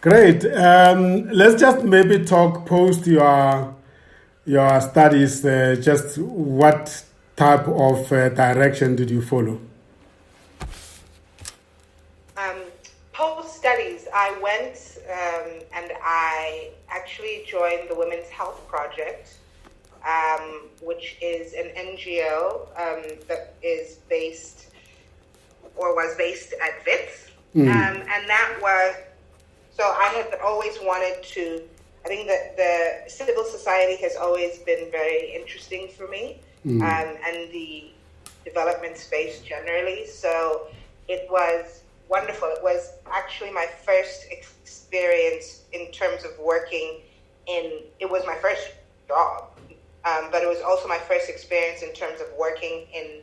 Great. Let's just maybe talk post your studies. Just what type of direction did you follow? Post studies, I went and I actually joined the Women's Health Project, which is an NGO that is based or was based at WITS, and that was. So I had always wanted to, I think that the civil society has always been very interesting for me, and the development space generally. So it was wonderful. It was actually my first experience in terms of working it was my first job, but it was also my first experience in terms of working in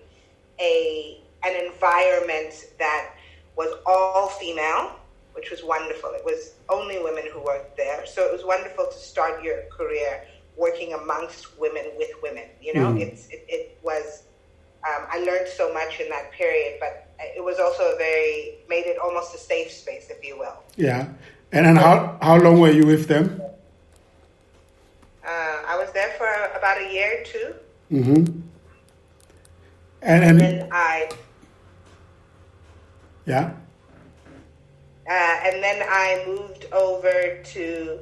an environment that was all female, which was wonderful. It was only women who worked there. So it was wonderful to start your career working amongst women with women. You know, it was, I learned so much in that period, but it was also made it almost a safe space, if you will. Yeah. And how long were you with them? I was there for about a year or two. Mm-hmm. And then Yeah. And then I moved over to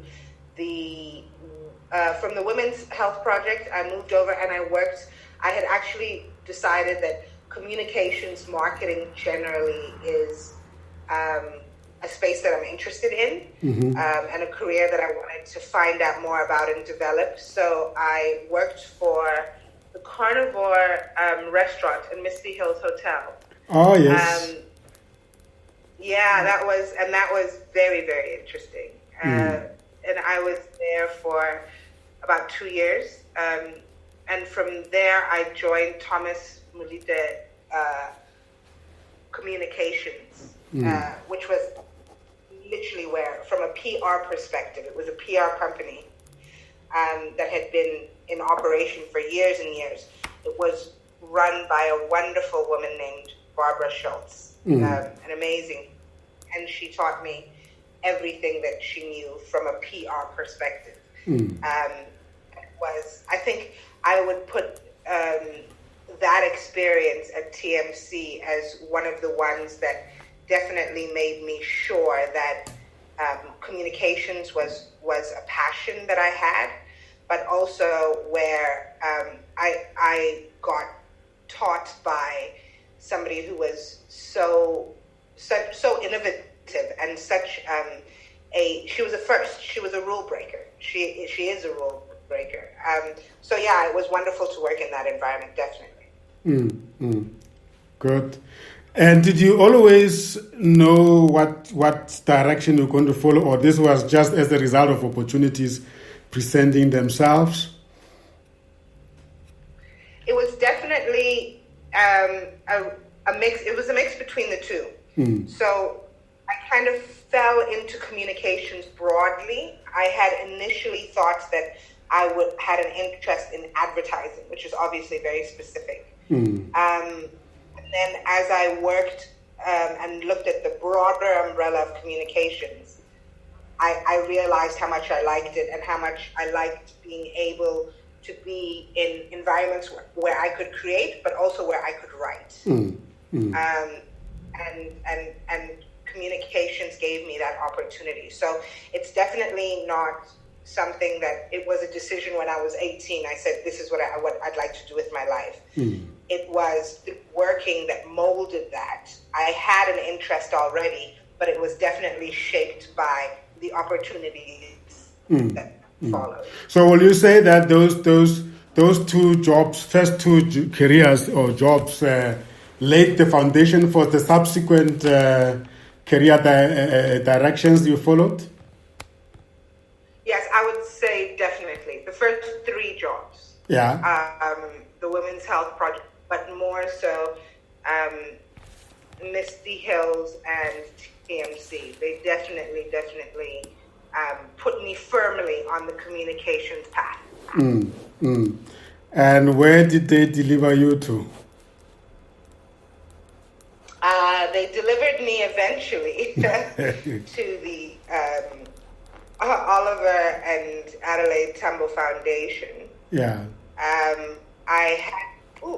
from the Women's Health Project, I moved over and I had actually decided that communications marketing generally is a space that I'm interested in, and a career that I wanted to find out more about and develop. So I worked for the Carnivore restaurant in Misty Hills Hotel. Oh, yes. Yeah, that was very, very interesting. And I was there for about 2 years. And from there, I joined Thomas Mulite Communications, which was literally from a PR perspective, it was a PR company that had been in operation for years and years. It was run by a wonderful woman named Barbara Schultz, an amazing, and she taught me everything that she knew from a PR perspective. I think I would put that experience at TMC as one of the ones that definitely made me sure that communications was a passion that I had, but also where I got taught by somebody who was so innovative and such she was a first. She was a rule breaker. She is a rule breaker. So yeah, it was wonderful to work in that environment, definitely. Good. And did you always know what direction you're going to follow, or this was just as a result of opportunities presenting themselves? It was definitely a mix. It was a mix between the two. So I kind of fell into communications broadly. I had initially thought that I had an interest in advertising, which is obviously very specific. And then as I worked and looked at the broader umbrella of communications, I realized how much I liked it and how much I liked being able to be in environments where I could create, but also where I could write. And communications gave me that opportunity. So it's definitely not something that it was a decision when I was 18. I said, this is what I'd like to do with my life. It was the working that molded that. I had an interest already, but it was definitely shaped by the opportunities that followed. So will you say that those two jobs, first two careers or jobs, laid the foundation for the subsequent career directions you followed? Yes, I would say definitely. The first three jobs. Yeah. The Women's Health Project, but more so Misty Hills and TMC. They definitely put me firmly on the communications path. And where did they deliver you to? They delivered me eventually to Oliver and Adelaide Tambo Foundation. Yeah. I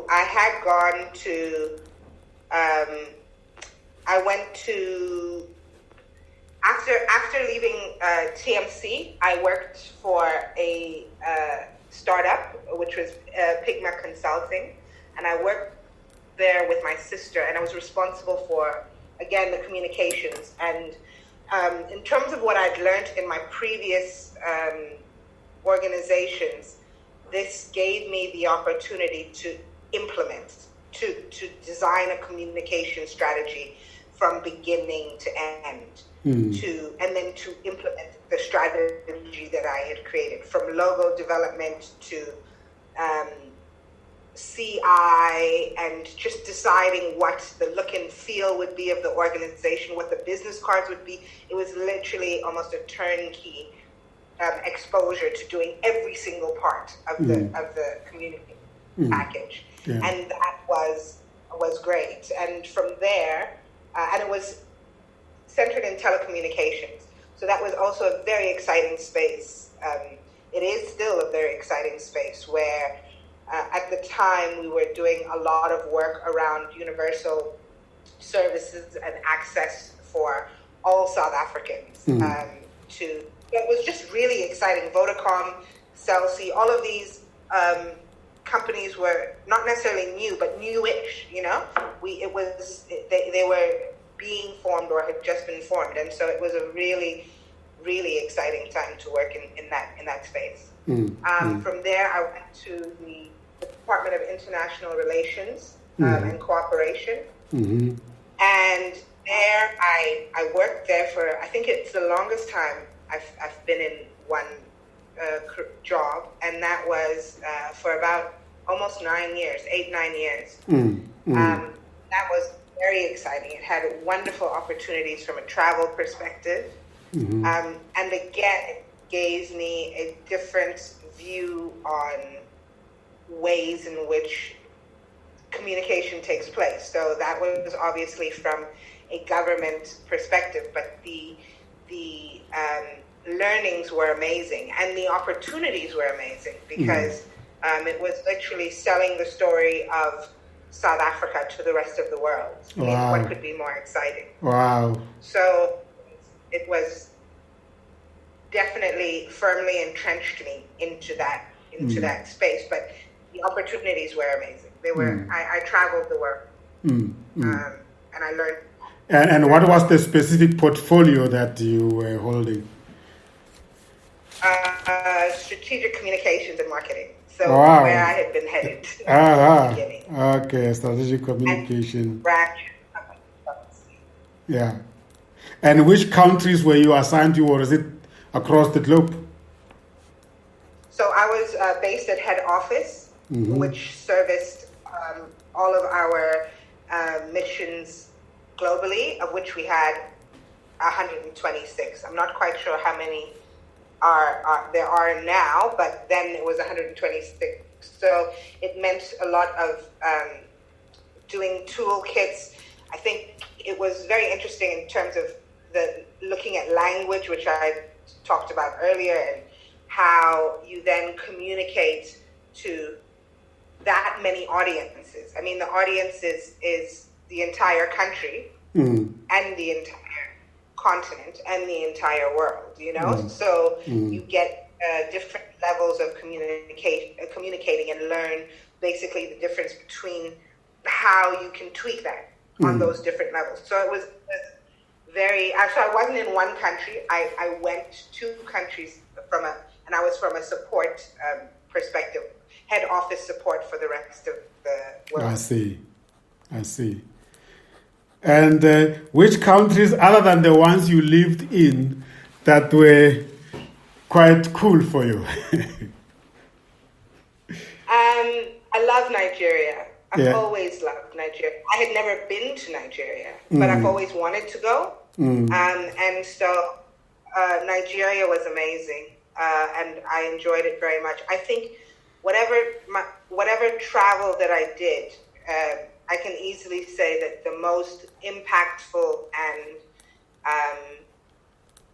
had gone to. I went to. After leaving TMC, I worked for a startup, which was Pigma Consulting, and I worked there with my sister, and I was responsible for, again, the communications. And in terms of what I'd learned in my previous organizations, this gave me the opportunity to implement, to design a communication strategy from beginning to end, and then to implement the strategy that I had created, from logo development to CI, and just deciding what the look and feel would be of the organization, what the business cards would be. It was literally almost a turnkey exposure to doing every single part of the community package, and that was great. And from there, and it was centered in telecommunications, so that was also a very exciting space. It is still a very exciting space where. At the time, we were doing a lot of work around universal services and access for all South Africans. It was just really exciting. Vodacom, Cell-C, all of these companies were not necessarily new, but newish. You know, they were being formed or had just been formed, and so it was a really, really exciting time to work in that space. From there, I went to the Department of International Relations and Cooperation, and there I worked there for, I think it's the longest time I've been in one job, and that was for about almost 9 years, 8-9 years. That was very exciting. It had wonderful opportunities from a travel perspective, and again, it gave me a different view on ways in which communication takes place. So that was obviously from a government perspective, but the learnings were amazing, and the opportunities were amazing, because it was literally selling the story of South Africa to the rest of the world. I mean, what could be more exciting? Wow. So it was definitely firmly entrenched me into that space, but the opportunities were amazing. They were. I traveled the world, and I learned. And what was the specific portfolio that you were holding? Strategic communications and marketing. So where I had been headed. Okay, strategic communication. And yeah. And which countries were you assigned to, or is it across the globe? So I was based at head office, which serviced all of our missions globally, of which we had 126. I'm not quite sure how many there are now, but then it was 126. So it meant a lot of doing toolkits. I think it was very interesting in terms of looking at language, which I talked about earlier, and how you then communicate to that many audiences. I mean, the audience is the entire country and the entire continent and the entire world, you know? So you get different levels of communicating and learn basically the difference between how you can tweak that on those different levels. So it was very, so I wasn't in one country. I went to countries and I was from a support perspective, head office support for the rest of the world. I see. And which countries, other than the ones you lived in, that were quite cool for you? I love Nigeria. I've always loved Nigeria. I had never been to Nigeria, but I've always wanted to go. And so Nigeria was amazing, and I enjoyed it very much. I think whatever travel that I did, I can easily say that the most impactful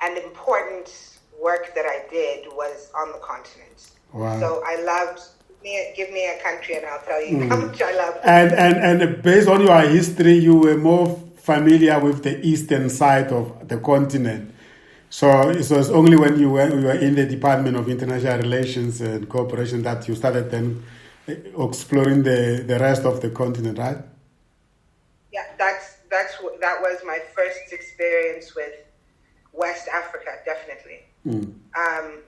and important work that I did was on the continent. Wow. So I loved, give me a country and I'll tell you how much I love it. And based on your history, you were more familiar with the eastern side of the continent. So it was only when you were in the Department of International Relations and Cooperation that you started then exploring the rest of the continent, right? Yeah, that was my first experience with West Africa, definitely.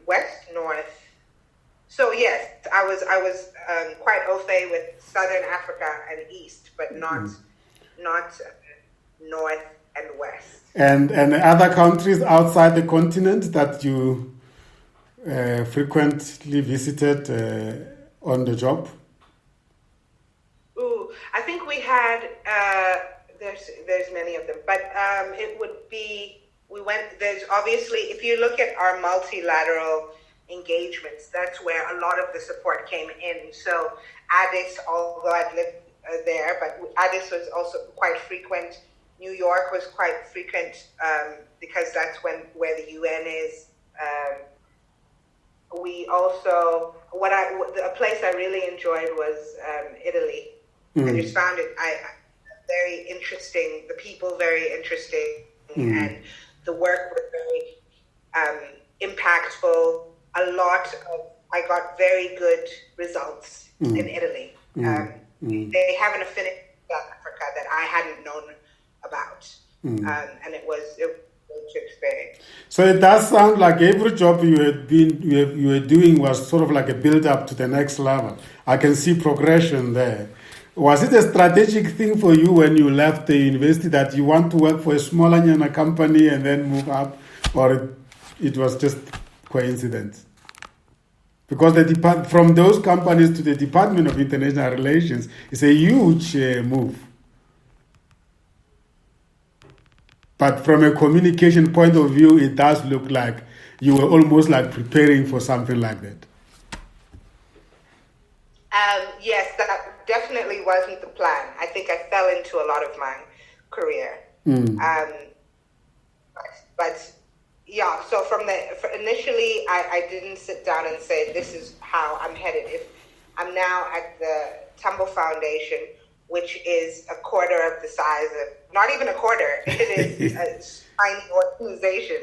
West, North. So yes, I was quite au fait with Southern Africa and East, but not North and West. And other countries outside the continent that you frequently visited on the job? Ooh, I think we had there's many of them, but it would be there's obviously, if you look at our multilateral engagements, that's where a lot of the support came in. So Addis, although I'd lived there, but Addis was also quite frequent. New York was quite frequent because that's where the UN is. We also, a place I really enjoyed was Italy. I just found it very interesting, the people very interesting, and the work was very impactful. I got very good results in Italy. They have an affinity with South Africa that I hadn't known about, and it was a good experience. So it does sound like every job you were doing was sort of like a build up to the next level. I can see progression there. Was it a strategic thing for you when you left the university that you want to work for a smaller company and then move up, or it was just coincidence? Because from those companies to the Department of International Relations is a huge move. But from a communication point of view, it does look like you were almost like preparing for something like that. Yes, that definitely wasn't the plan. I think I fell into a lot of my career. But yeah, so initially, I didn't sit down and say, this is how I'm headed. I'm now at the Tambo Foundation, which is a quarter of the size of, not even a quarter, it is a tiny organization,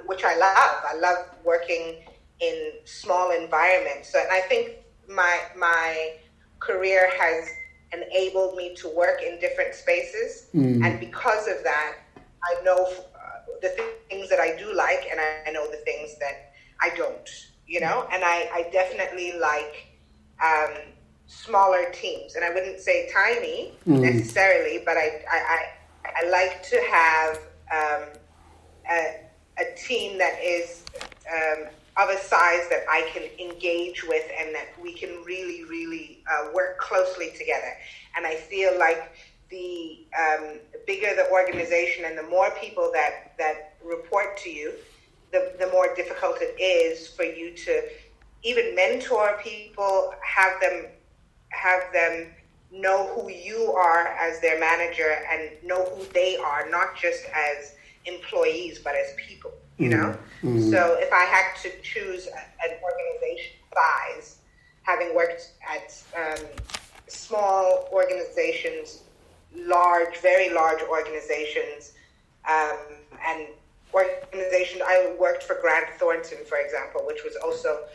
which I love. I love working in small environments. And I think my career has enabled me to work in different spaces. And because of that, I know the things that I do like, and I know the things that I don't, and I definitely like smaller teams. And I wouldn't say tiny necessarily, but I like to have a team that is of a size that I can engage with and that we can really, really work closely together. And I feel like the bigger the organization and the more people that report to you, the more difficult it is for you to even mentor people, have them know who you are as their manager and know who they are, not just as employees, but as people, So if I had to choose an organization size, having worked at small organizations, very large organizations, and organizations, I worked for Grant Thornton, for example, which was also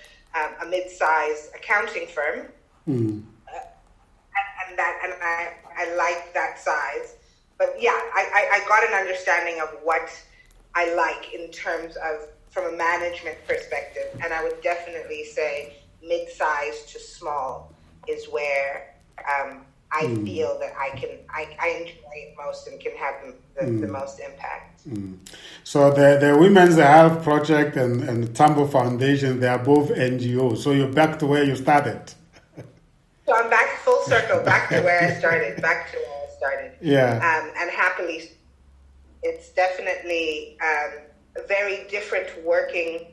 a mid-size accounting firm. And I liked that size. But yeah, I got an understanding of what I like in terms of, from a management perspective. And I would definitely say mid-size to small is where I feel that I enjoy it most and can have the most impact. So the Women's Health Project and Tambo Foundation, they are both NGOs. So you're back to where you started. So I'm back full circle, back to where I started, Yeah. And happily, it's definitely very different working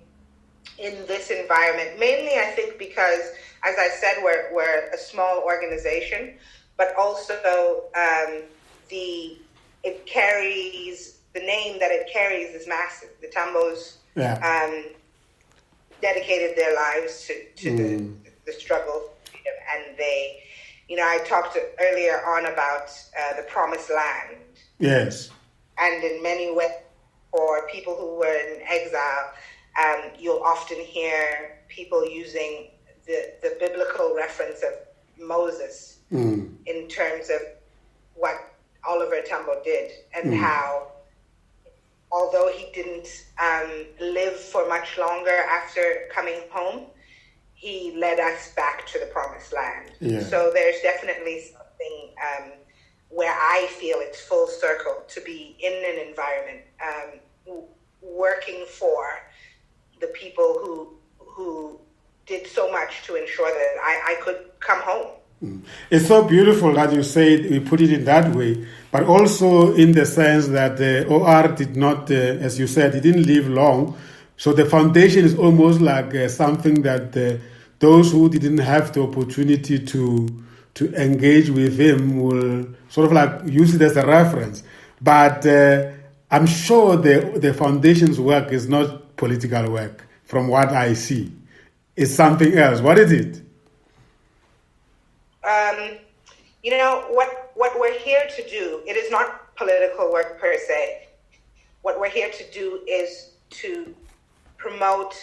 in this environment. Mainly, I think because, as I said, we're a small organization, but also it carries the name that it carries is massive. The Tambos dedicated their lives to the struggle, and they, I talked earlier on about the promised land. Yes. And in many ways, for people who were in exile, you'll often hear people using the biblical reference of Moses in terms of what Oliver Tambo did, and how, although he didn't live for much longer after coming home, he led us back to the promised land. Yeah. So there's definitely something where I feel it's full circle to be in an environment working for the people who did so much to ensure that I could come home. It's so beautiful that you say we put it in that way, but also in the sense that the OR did not, as you said, it didn't live long. So the foundation is almost like something that those who didn't have the opportunity to engage with him will sort of like use it as a reference. But I'm sure the foundation's work is not political work from what I see. It's something else. What is it? What we're here to do, it is not political work per se. What we're here to do is to promote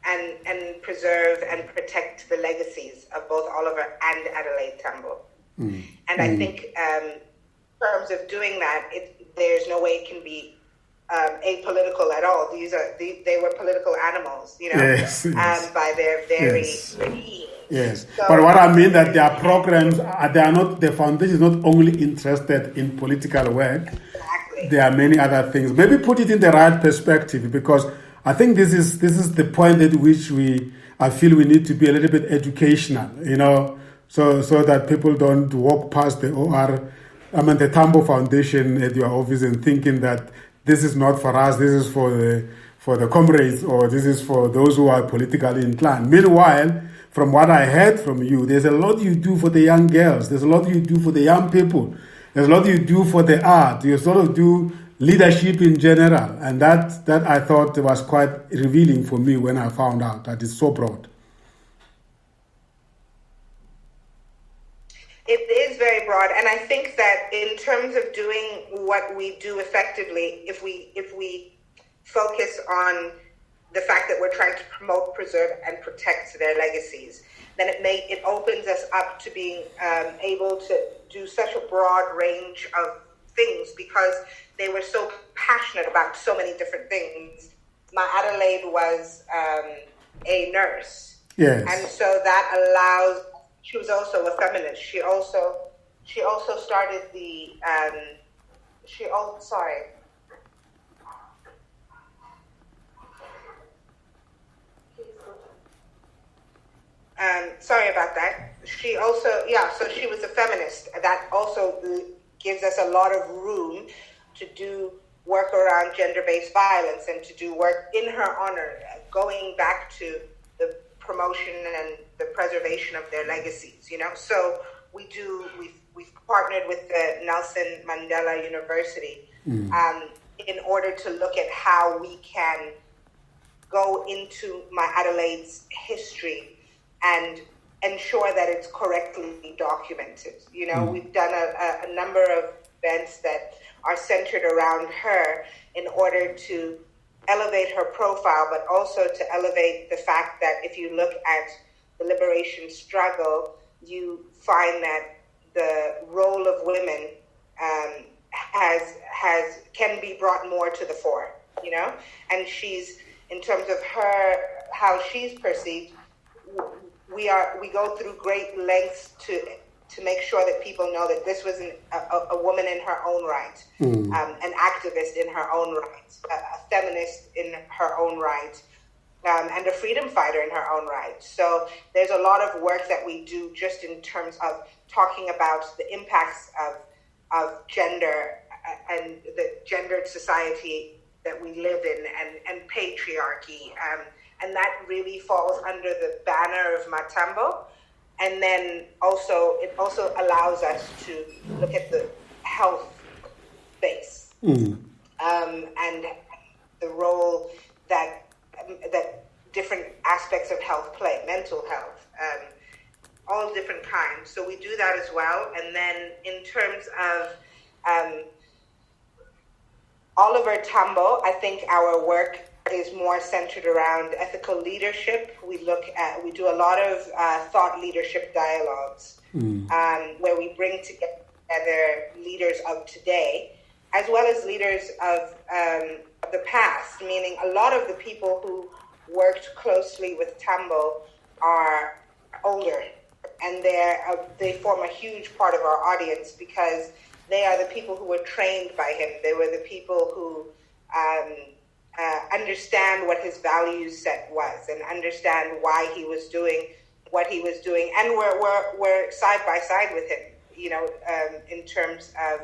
and preserve and protect the legacies of both Oliver and Adelaide Tambo. And I think in terms of doing that, there's no way it can be apolitical at all. They were political animals, yes. By their very being. Yes, so, but what I mean that their programs, the foundation is not only interested in political work. Exactly. There are many other things. Maybe put it in the right perspective, because I think this is the point at which I feel we need to be a little bit educational, so that people don't walk past the Tambo Foundation at your office and thinking that this is not for us, this is for the comrades, or this is for those who are politically inclined. Meanwhile, from what I heard from you, there's a lot you do for the young girls. There's a lot you do for the young people. There's a lot you do for the art. You sort of do leadership in general. And that I thought was quite revealing for me when I found out that it's so broad. It is very broad. And I think that in terms of doing what we do effectively, if we focus on the fact that we're trying to promote, preserve, and protect their legacies, then it opens us up to being able to do such a broad range of things, because they were so passionate about so many different things. My Adelaide was a nurse, yes, and so that allows. She was also a feminist. She also started the. Sorry about that. She also, so she was a feminist. That also gives us a lot of room to do work around gender-based violence and to do work in her honor, going back to the promotion and the preservation of their legacies, So we've partnered with the Nelson Mandela University in order to look at how we can go into my Adelaide's history and ensure that it's correctly documented. We've done a number of events that are centered around her in order to elevate her profile, but also to elevate the fact that if you look at the liberation struggle, you find that the role of women can be brought more to the fore, and she's, in terms of how she's perceived, we go through great lengths to make sure that people know that this was a woman in her own right, an activist in her own right, a feminist in her own right, and a freedom fighter in her own right. So there's a lot of work that we do just in terms of talking about the impacts of gender and the gendered society that we live in, and patriarchy. And that really falls under the banner of Matambo. And then it also allows us to look at the health base. and the role that different aspects of health play, mental health, all different kinds. So we do that as well. And then in terms of Oliver Tambo, I think our work is more centered around ethical leadership. We do a lot of thought leadership dialogues, where we bring together leaders of today, as well as leaders of the past, meaning a lot of the people who worked closely with Tambo are older, and they form a huge part of our audience because they are the people who were trained by him. They were the people who understand what his value set was and understand why he was doing what he was doing, and we're side by side with him, in terms of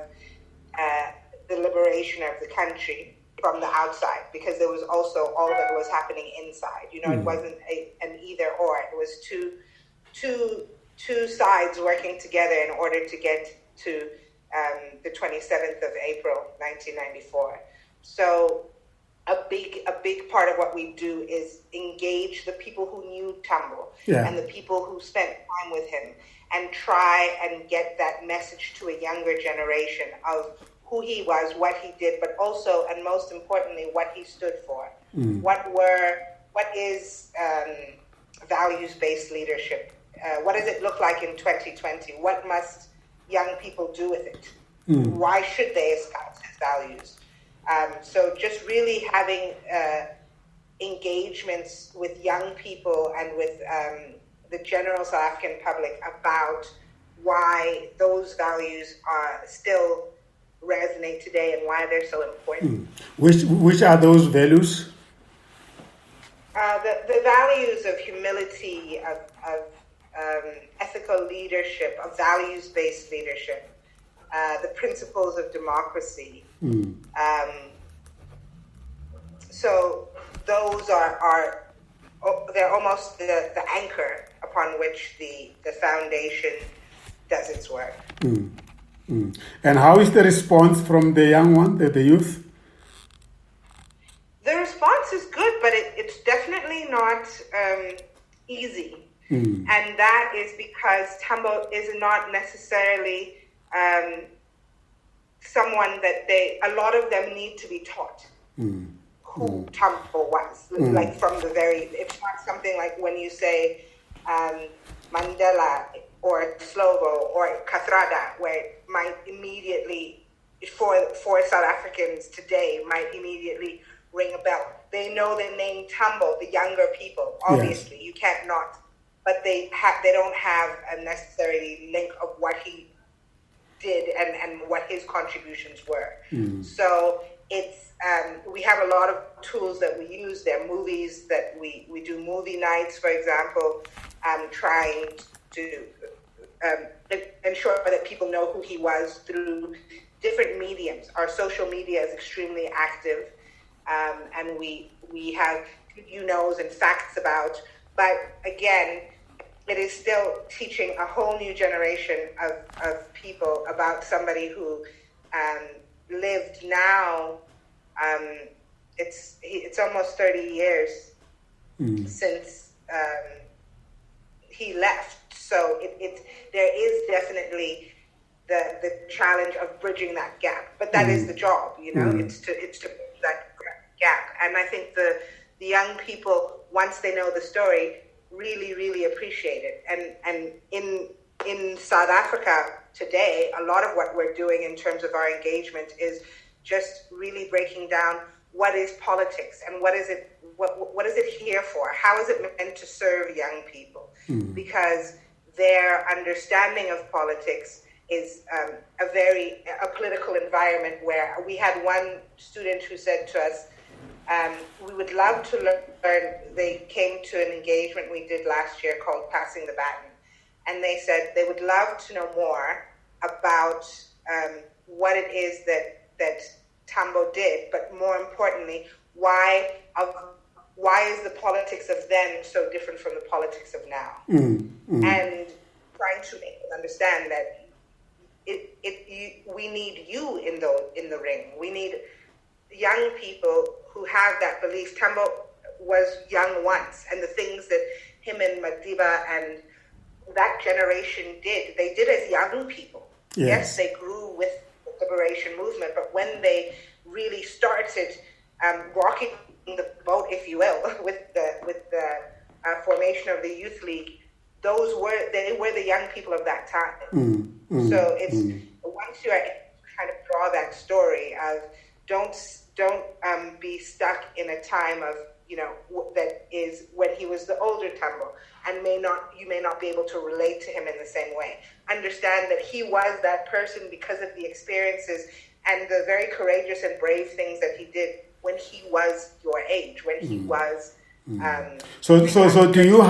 the liberation of the country from the outside, because there was also all that was happening inside. It wasn't an either or. It was two sides working together in order to get to the 27th of April, 1994. So a big part of what we do is engage the people who knew Tambo and the people who spent time with him, and try and get that message to a younger generation of who he was, what he did, but also, and most importantly, what he stood for. What is values-based leadership? What does it look like in 2020? What must young people do with it? Why should they espouse his values? So just really having engagements with young people and with the general South African public about why those values are still resonate today and why they're so important. Which are those values? The values of humility, of ethical leadership, of values-based leadership, the principles of democracy. So those are they're almost the anchor upon which the foundation does its work. And how is the response from the young one, the youth? The response is good, but it's definitely not easy. And that is because Tambo is not necessarily someone that a lot of them need to be taught who Tambo was. Like from the it's not something like when you say Mandela or Slovo or Kathrada, where it might immediately, for South Africans today, might immediately ring a bell. They know the name Tambo, the younger people, obviously. Yes. You can't not. But they don't have a necessarily link of what he did and what his contributions were. So it's we have a lot of tools that we use. There are movies that we do movie nights, for example, trying to ensure that people know who he was through different mediums. Our social media is extremely active, and we have and facts about. But again, it is still teaching a whole new generation of people about somebody who lived now. It's almost 30 years since he left. So there is definitely the challenge of bridging that gap. But that is the job, it's to bridge that gap. And I think the young people, once they know the story, really, really appreciate it. And in South Africa today, a lot of what we're doing in terms of our engagement is just really breaking down what is politics and what is it here for? How is it meant to serve young people? Because their understanding of politics is a political environment where we had one student who said to us, we would love to learn. They came to an engagement we did last year called Passing the Baton. And they said they would love to know more about what it is that Tambo did, but more importantly, why is the politics of then so different from the politics of now? And trying to make them understand that we need you in the ring. We need young people who have that belief. Tambo was young once, and the things that him and Madiba and that generation did, they did as young people. Yes, they grew with the liberation movement, but when they really started rocking the boat, if you will, with the formation of the Youth League, they were the young people of that time. So it's once you kind of draw that story of don't be stuck in a time of that is when he was the older Tambo, and you may not be able to relate to him in the same way. Understand that he was that person because of the experiences and the very courageous and brave things that he did when he was your age, when he was. So do you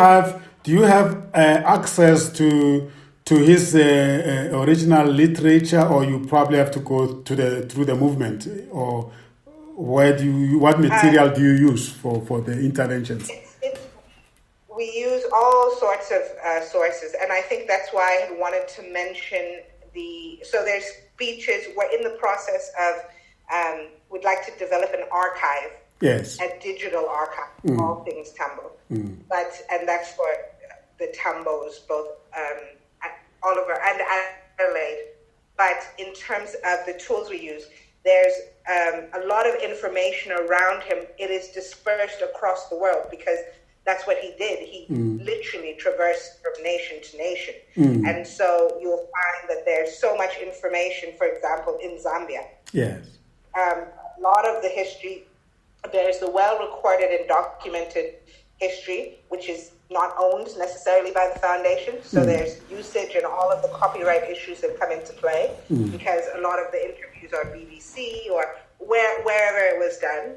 have access to his original literature, or you probably have to go through the movement, or what material do you use for the interventions? We use all sorts of sources, and I think that's why I wanted to mention so there's speeches. We're in the process of we'd like to develop an archive. Yes. A digital archive, all things Tambo. And that's for the Tambos, both Oliver and Adelaide. But in terms of the tools we use, there's a lot of information around him. It is dispersed across the world because that's what he did. He literally traversed from nation to nation. And so you'll find that there's so much information, for example, in Zambia. Yes. A lot of the history, there's the well-recorded and documented history, which is not owned necessarily by the foundation. So there's usage and all of the copyright issues that come into play because a lot of the interviews are BBC or wherever it was done.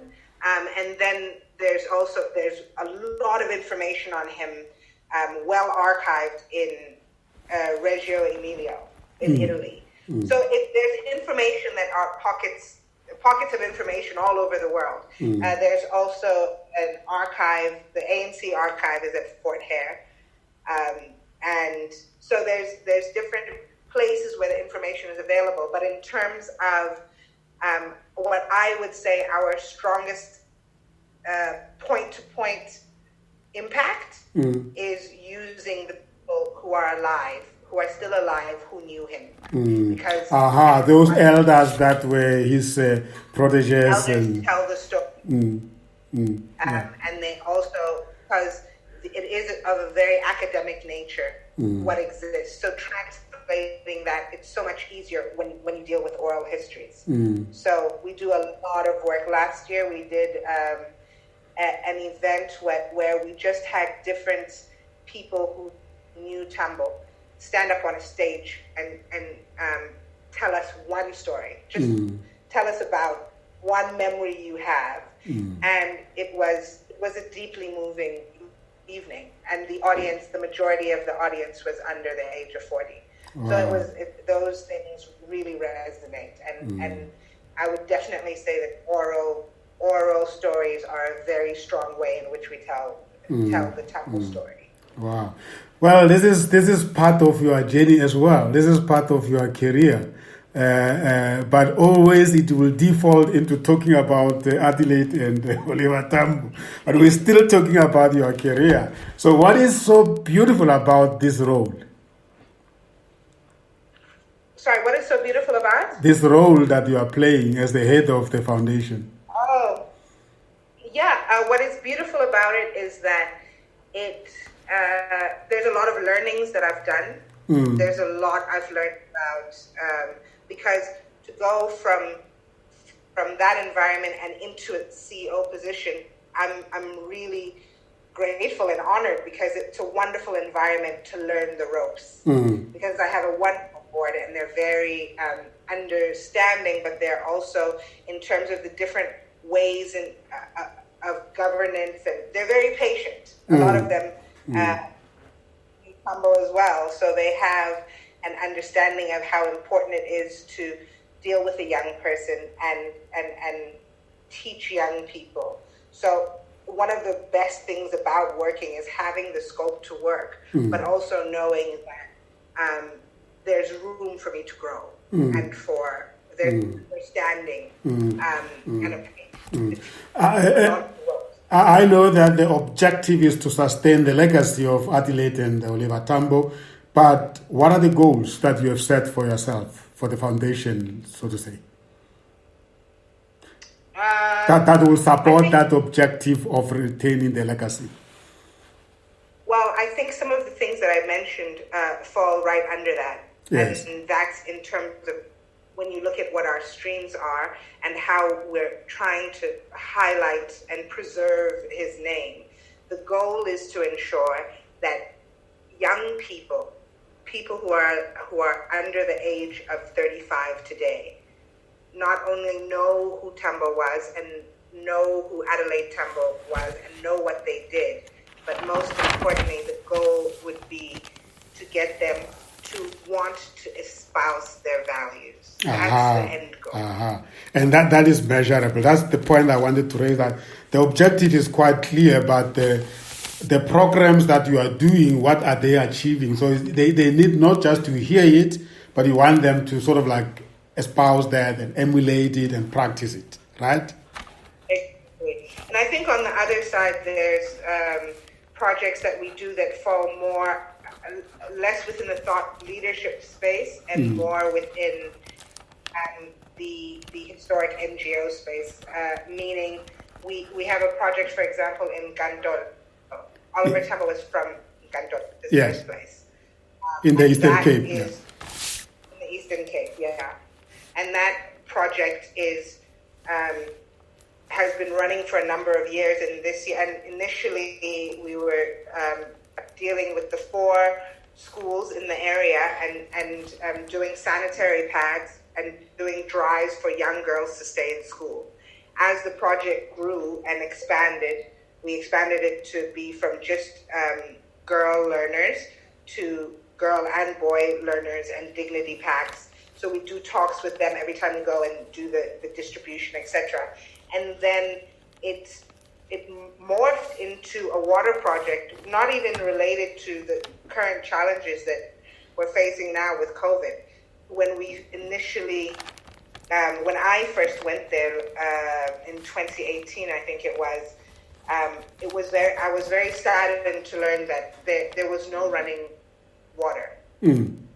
And then there's a lot of information on him, well archived in Reggio Emilia in Italy. So there's information that are pockets of information all over the world. There's also an archive, the ANC archive is at Fort Hare. And so there's different places where the information is available. But in terms of what I would say our strongest point-to-point impact is using the people who are alive, who are still alive, who knew him. Because those elders that were his proteges. Elders tell the story. And they also, because it is of a very academic nature, what exists. So translating that, it's so much easier when you deal with oral histories. So we do a lot of work. Last year we did an event where we just had different people who knew Tambo stand up on a stage and tell us one story. Just tell us about one memory you have. And it was a deeply moving evening. And the majority of the audience was under the age of 40. Wow. So those things really resonate. And I would definitely say that oral stories are a very strong way in which we tell the Tambo story. Wow. Well, this is part of your journey as well. This is part of your career. But always it will default into talking about Adelaide and Oliver Tambo. But we're still talking about your career. So what is so beautiful about this role? Sorry, what is so beautiful about? This role that you are playing as the head of the foundation. Oh, yeah. What is beautiful about it is that there's a lot of learnings that I've done. There's a lot I've learned about because to go from that environment and into a CEO position, I'm really grateful and honored because it's a wonderful environment to learn the ropes. Because I have a wonderful board and they're very understanding, but they're also in terms of the different ways of governance, and they're very patient. A lot of them. Tambo as well, so they have an understanding of how important it is to deal with a young person and teach young people. So one of the best things about working is having the scope to work, but also knowing that there's room for me to grow and for their understanding and opinion. I know that the objective is to sustain the legacy of Adelaide and Oliver Tambo, but what are the goals that you have set for yourself, for the foundation, so to say? That will support that objective of retaining the legacy. Well, I think some of the things that I mentioned fall right under that. Yes. And that's in terms of when you look at what our streams are and how we're trying to highlight and preserve his name. The goal is to ensure that young people who are under the age of 35 today, not only know who Tambo was and know who Adelaide Tambo was and know what they did, but most importantly, the goal would be to get them to want to espouse their values. That's the end goal. And that is measurable. That's the point I wanted to raise, that the objective is quite clear, but the programs that you are doing, what are they achieving? So they need not just to hear it, but you want them to sort of like espouse that and emulate it and practice it, right? Exactly. And I think on the other side, there's projects that we do that fall less within the thought leadership space and more within the historic NGO space, meaning we have a project, for example, in Gandol. Oliver Tambo was from Gandol, the first place. In the Eastern Cape. In the Eastern Cape, and that project has been running for a number of years, and this year, and initially we were dealing with the 4 schools in the area and doing sanitary pads and doing drives for young girls to stay in school. As the project grew and expanded, we expanded it to be from just girl learners to girl and boy learners and dignity packs. So we do talks with them every time we go and do the distribution, etc. And then it morphed into a water project, not even related to the current challenges that we're facing now with COVID. When we initially, when I first went there in 2018, I think it was, I was very saddened to learn that there was no running water in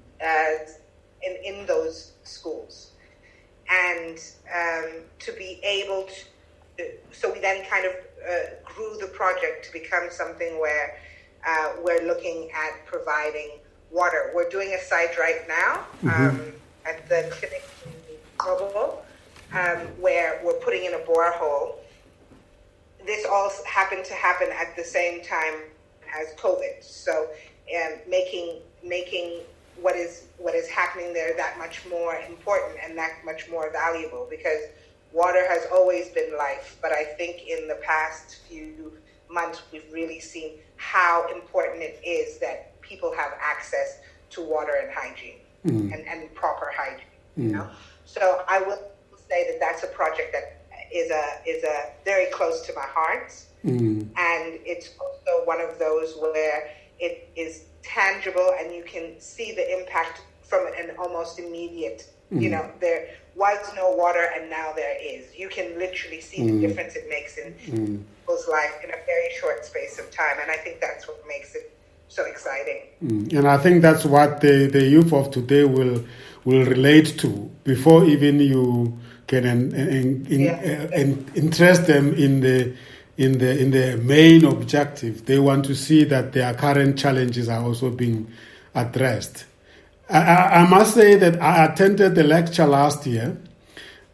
those schools. And to be able to, so we then kind of grew the project to become something where we're looking at providing water. We're doing a site right now at the clinic in Tambo, where we're putting in a borehole. This all happened to happen at the same time as COVID. So making what is happening there that much more important and that much more valuable, because water has always been life. But I think in the past few months, we've really seen how important it is that people have access to water and hygiene and proper hygiene. You know, so I will say that that's a project that is a very close to my heart, and it's also one of those where it is tangible and you can see the impact from an almost immediate. You know, there was no water and now there is. You can literally see the difference it makes in people's life in a very short space of time, and I think that's what makes it so exciting. And I think that's what the youth of today will relate to before even you can interest them in the main objective. They want to see that their current challenges are also being addressed. I must say that I attended the lecture last year,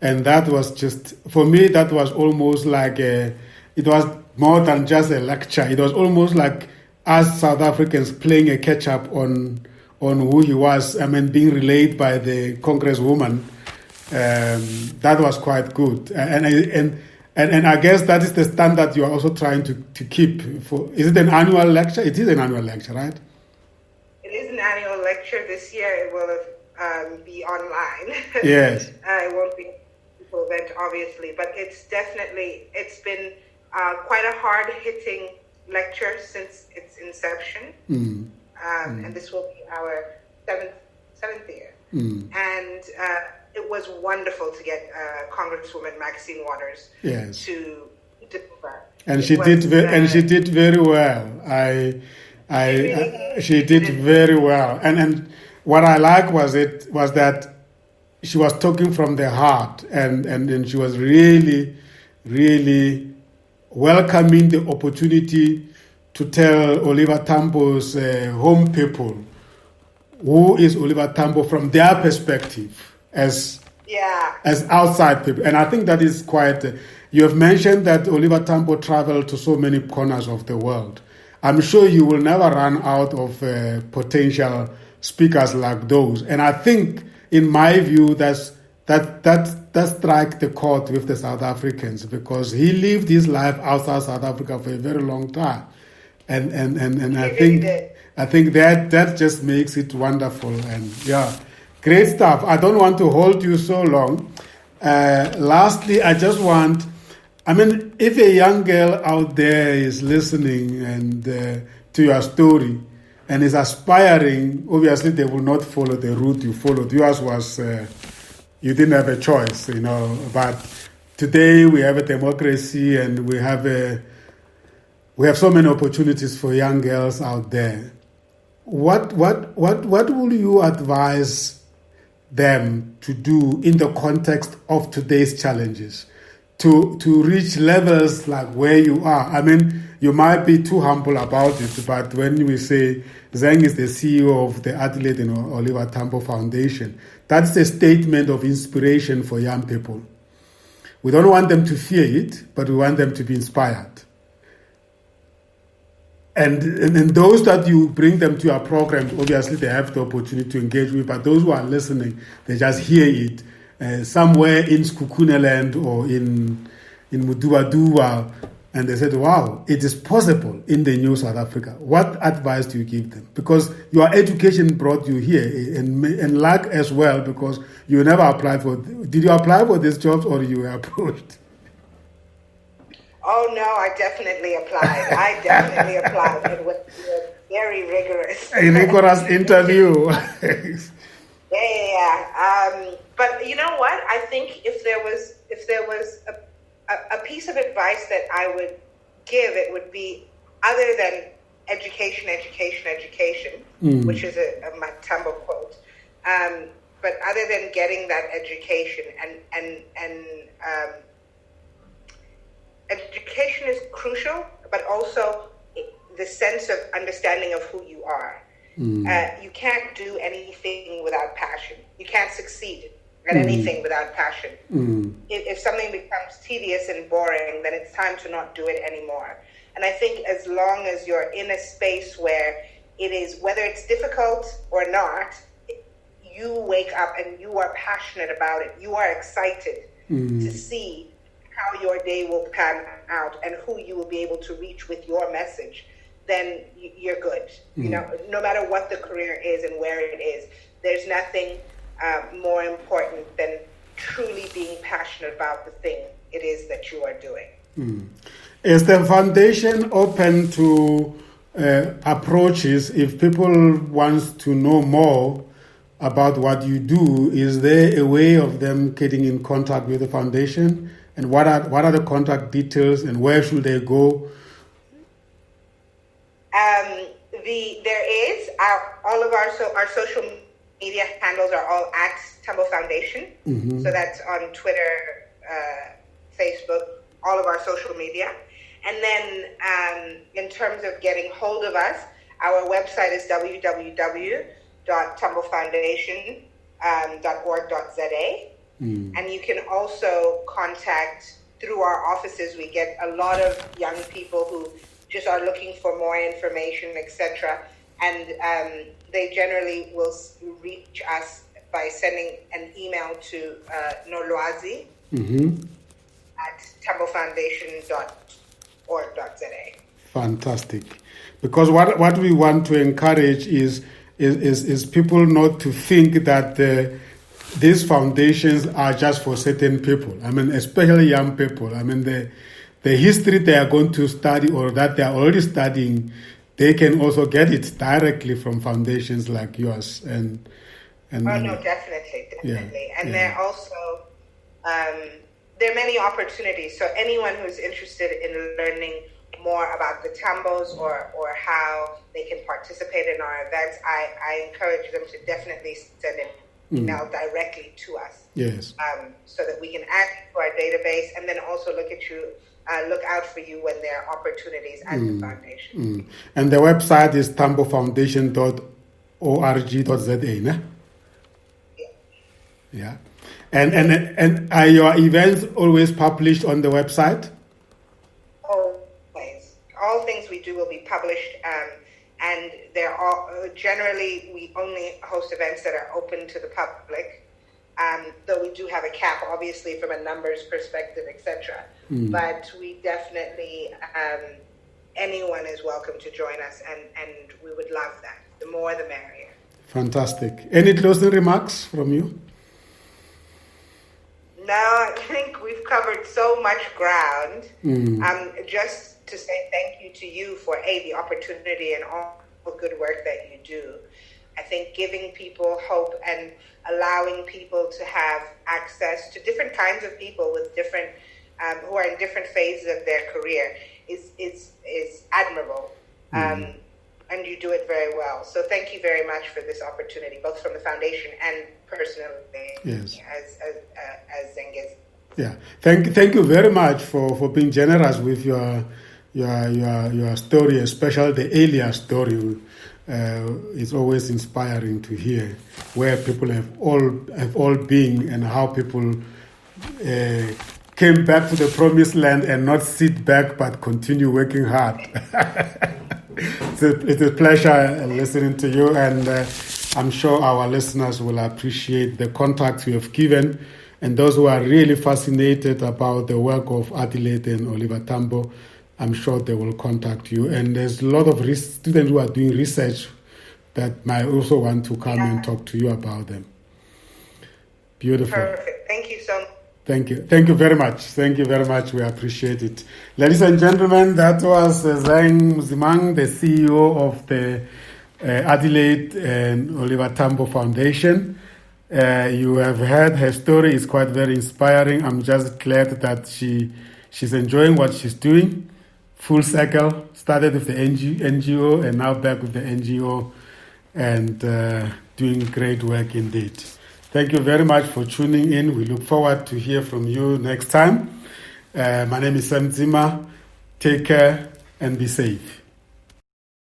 and that was just, for me, that was almost like it was more than just a lecture. It was almost like us South Africans playing a catch-up on who he was. I mean, being relayed by the Congresswoman. That was quite good. And I guess that is the standard you are also trying to keep. Is it an annual lecture? It is an annual lecture, right? It is an annual lecture. This year it will be online. Yes. It won't be a physical event, obviously, but it's been quite a hard-hitting lecture since its inception. And this will be our seventh year. And it was wonderful to get Congresswoman Maxine Waters Yes. to deliver. And she did very well. She did very well. And what I like was that she was talking from the heart, and she was really, really welcoming the opportunity to tell Oliver Tambo's home people who is Oliver Tambo from their perspective as outside people. And I think that is quite... you have mentioned that Oliver Tambo traveled to so many corners of the world. I'm sure you will never run out of potential speakers like those. And I think, in my view, that strike the chord with the South Africans, because he lived his life outside South Africa for a very long time. And I think that just makes it wonderful. And yeah, great stuff. I don't want to hold you so long. Lastly, I just want... if a young girl out there is listening and to your story and is aspiring, obviously they will not follow the route you followed. Yours was, you didn't have a choice, But today we have a democracy, and we have so many opportunities for young girls out there. What will you advise them to do in the context of today's challenges to reach levels like where you are? You might be too humble about it, but when we say Zeng is the CEO of the Adelaide and Oliver Tambo Foundation, that's a statement of inspiration for young people. We don't want them to fear it, but we want them to be inspired. And those that you bring them to your programs, obviously they have the opportunity to engage with, but those who are listening, they just hear it somewhere in Skukuneland or in Muduwa, and they said, wow, it is possible in the new South Africa. What advice do you give them? Because your education brought you here, and luck as well, because you never applied for... Did you apply for these jobs, or you were approached? Oh, no, I definitely applied. It was very rigorous. A rigorous interview. Yeah. But you know what? I think if there was a piece of advice that I would give, it would be, other than education, which is a Tambo quote, but other than getting that education and education is crucial, but also the sense of understanding of who you are. You can't do anything without passion. You can't succeed at anything without passion. If something becomes tedious and boring, then it's time to not do it anymore. And I think as long as you're in a space where it is, whether it's difficult or not, you wake up and you are passionate about it. You are excited to see how your day will pan out and who you will be able to reach with your message, then you're good. No matter what the career is and where it is, there's nothing more important than truly being passionate about the thing it is that you are doing. Is the foundation open to approaches? If people want to know more about what you do, is there a way of them getting in contact with the foundation? And what are the contact details, and where should they go? There is all of our social media handles are all at Tambo Foundation. So that's on Twitter, Facebook, all of our social media. And then in terms of getting hold of us, our website is www.tambofoundation.org.za. And you can also contact through our offices. We get a lot of young people who just are looking for more information, etc. And they generally will reach us by sending an email to Nolwazi at tambofoundation.org.za. Fantastic. Because what we want to encourage is people not to think that these foundations are just for certain people. Especially young people. The history they are going to study or that they are already studying, they can also get it directly from foundations like yours. And Oh no, definitely. And there are also there are many opportunities. So anyone who's interested in learning more about the Tambos or how they can participate in our events, I encourage them to definitely send an email directly to us. Yes. So that we can add to our database and then also look out for you when there are opportunities at the foundation. And the website is tambofoundation.org.za, né? Yeah. And are your events always published on the website? Always. All things we do will be published, and they're all generally we only host events that are open to the public. Though we do have a cap, obviously, from a numbers perspective, etc. But we definitely anyone is welcome to join us, and we would love that. The more, the merrier. Fantastic. Any closing remarks from you? No, I think we've covered so much ground. Just to say thank you to you for the opportunity and all the good work that you do. I think giving people hope and allowing people to have access to different kinds of people with different who are in different phases of their career is admirable. And you do it very well. So thank you very much for this opportunity, both from the foundation and personally, yes, as Zengeziwe. Yeah, thank you very much for being generous with your story, especially the earlier story. It's always inspiring to hear where people have all been and how people came back to the promised land and not sit back but continue working hard. It's a pleasure listening to you, and I'm sure our listeners will appreciate the contacts you have given, and those who are really fascinated about the work of Adelaide and Oliver Tambo, I'm sure they will contact you. And there's a lot of students who are doing research that might also want to come and talk to you about them. Beautiful. Perfect. Thank you so much. Thank you. Thank you very much. Thank you very much. We appreciate it. Ladies and gentlemen, that was Zeng Msimang, the CEO of the Adelaide and Oliver Tambo Foundation. You have heard her story. It's quite very inspiring. I'm just glad that she's enjoying what she's doing. Full circle. Started with the NGO and now back with the NGO and doing great work indeed. Thank you very much for tuning in. We look forward to hear from you next time. My name is Zeng Msimang. Take care and be safe.